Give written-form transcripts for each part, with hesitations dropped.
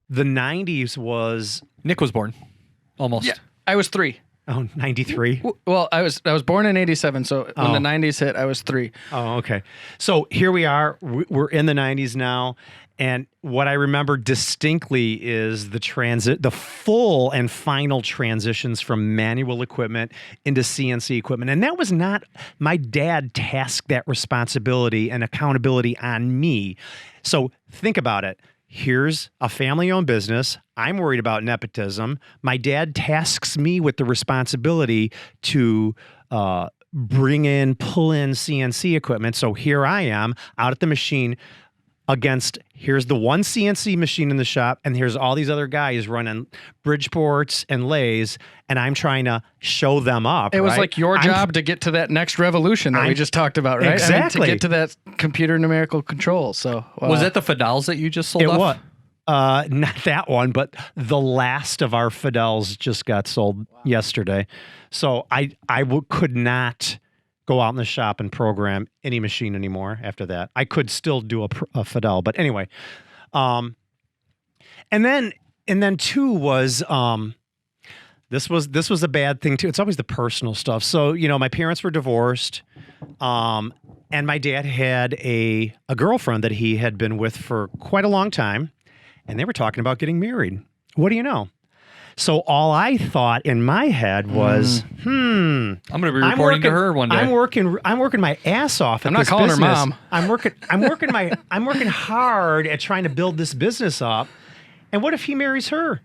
the 90s was... Nick was born. Almost. Yeah, I was 3. Oh, 93? Well, I was born in 87, so when the 90s hit, I was 3. Oh, okay. So here we are. We're in the 90s now. And what I remember distinctly is the full and final transitions from manual equipment into CNC equipment. And that was not, my dad tasked that responsibility and accountability on me. So think about it. Here's a family-owned business. I'm worried about nepotism. My dad tasks me with the responsibility to pull in CNC equipment. So here I am out at the machine against, here's the one CNC machine in the shop, and here's all these other guys running Bridgeports and lathes, and I'm trying to show them up. It was like your job to get to that next revolution that we just talked about, right? Exactly. I mean, to get to that computer numerical control. So Was that the Fidels that you just sold It off? was. Not that one, but the last of our Fidels just got sold yesterday. So I could not go out in the shop and program any machine anymore after that. I could still do a Fidel, but anyway. And then two was this was a bad thing too. It's always the personal stuff. So, my parents were divorced. And my dad had a girlfriend that he had been with for quite a long time, and they were talking about getting married. What do you know? So all I thought in my head was, I'm going to be reporting to her one day. I'm working my ass off at this business. I'm not calling her mom. I'm working hard at trying to build this business up. And what if he marries her?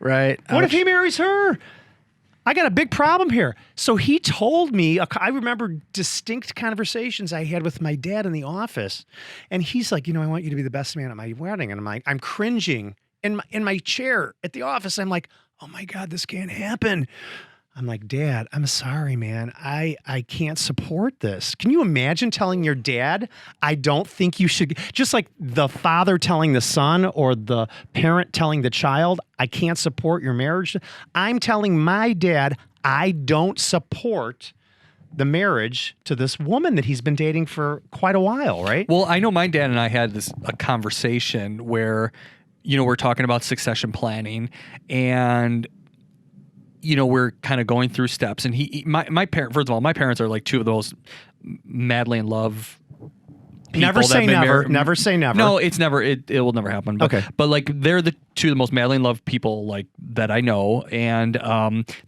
Right. What if he marries her? I got a big problem here. So he told me, I remember distinct conversations I had with my dad in the office. And he's like, I want you to be the best man at my wedding. And I'm like, I'm cringing in my chair at the office. I'm like, oh my God, this can't happen. I'm like, Dad, I'm sorry, man. I can't support this. Can you imagine telling your dad, I don't think you should, just like the father telling the son or the parent telling the child, I can't support your marriage. I'm telling my dad, I don't support the marriage to this woman that he's been dating for quite a while, right? Well, I know my dad and I had a conversation where, we're talking about succession planning, and we're kind of going through steps. And my parents, first of all, my parents are like two of those madly in love people. Never say never. Never say never. No, it's never. It will never happen. But, okay. But like they're the two of the most madly in love people like that I know, and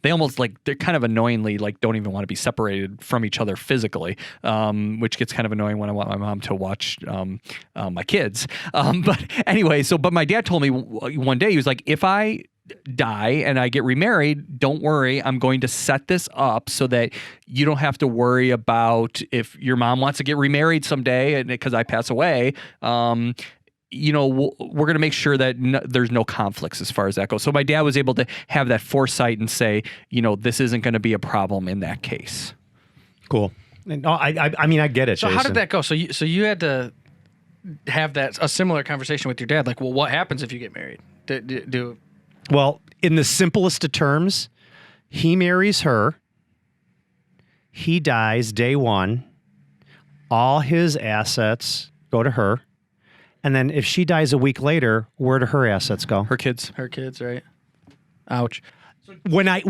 they almost they're kind of annoyingly don't even want to be separated from each other physically, which gets kind of annoying when I want my mom to watch my kids. But anyway, but my dad told me one day, he was like, if I die and I get remarried, don't worry, I'm going to set this up so that you don't have to worry about if your mom wants to get remarried someday and because I pass away. We're going to make sure that there's no conflicts as far as that goes. So my dad was able to have that foresight and say, this isn't going to be a problem in that case. Cool. No, I mean, I get it. So Jason. how did that go? So you had to have a similar conversation with your dad. Like, well, what happens if you get married? Well, in the simplest of terms, he marries her. He dies day one. All his assets go to her. And then if she dies a week later, where do her assets go? Her kids, right? Ouch. When I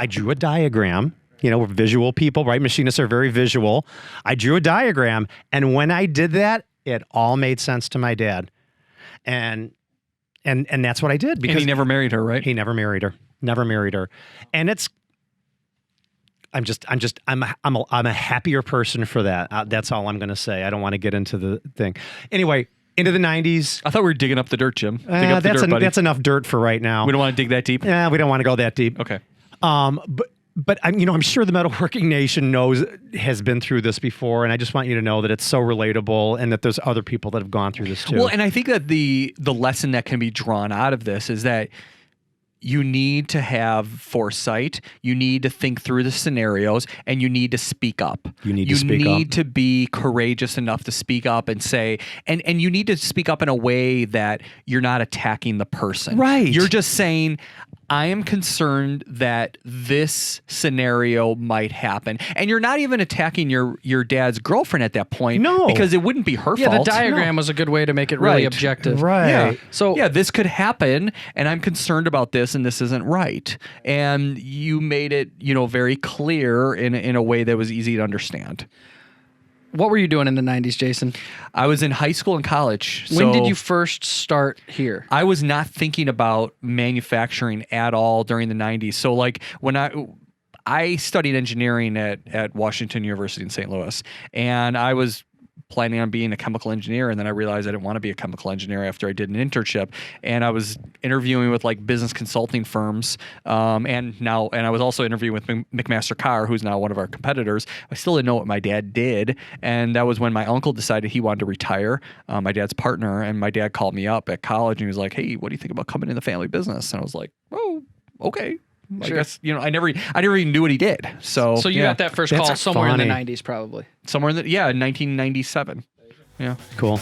drew a diagram. We're visual people, right? Machinists are very visual. I drew a diagram, and when I did that, it all made sense to my dad. And that's what I did. Because and he never married her, right? He never married her. Never married her. And I'm a happier person for that. That's all I'm going to say. I don't want to get into the thing. Anyway, into the 90s. I thought we were digging up the dirt, Jim. Dig up the dirt, buddy. That's enough dirt for right now. We don't want to dig that deep? Yeah, we don't want to go that deep. Okay. But I'm sure the metalworking nation has been through this before, and I just want you to know that it's so relatable, and that there's other people that have gone through this too. Well, and I think that the lesson that can be drawn out of this is that you need to have foresight. You need to think through the scenarios, and you need to speak up. You need to be courageous enough to speak up and say, and you need to speak up in a way that you're not attacking the person. Right. You're just saying, I am concerned that this scenario might happen. And you're not even attacking your dad's girlfriend at that point. No. Because it wouldn't be her Yeah, fault. the diagram was a good way to make it really Right. objective. Right. Yeah. So yeah, this could happen, and I'm concerned about this, and this isn't right. And you made it, very clear in a way that was easy to understand. what were you doing in the 90s, Jason? I was in high school and college. When did so you first start here? I was not thinking about manufacturing at all during the 90s. So like when I studied engineering at Washington University in St. Louis, and I was planning on being a chemical engineer, and then I realized I didn't want to be a chemical engineer after I did an internship, and I was interviewing with like business consulting firms, and I was also interviewing with McMaster CARR, who's now one of our competitors. I still didn't know what my dad did, and that was when my uncle decided he wanted to retire, my dad's partner, and my dad called me up at college and he was like, "Hey, what do you think about coming in the family business?" And I was like, "Oh, okay." I guess, I never even knew what he did. So you got that first That's call somewhere in funny. the 90s, probably. somewhere in 1997. Yeah. Cool.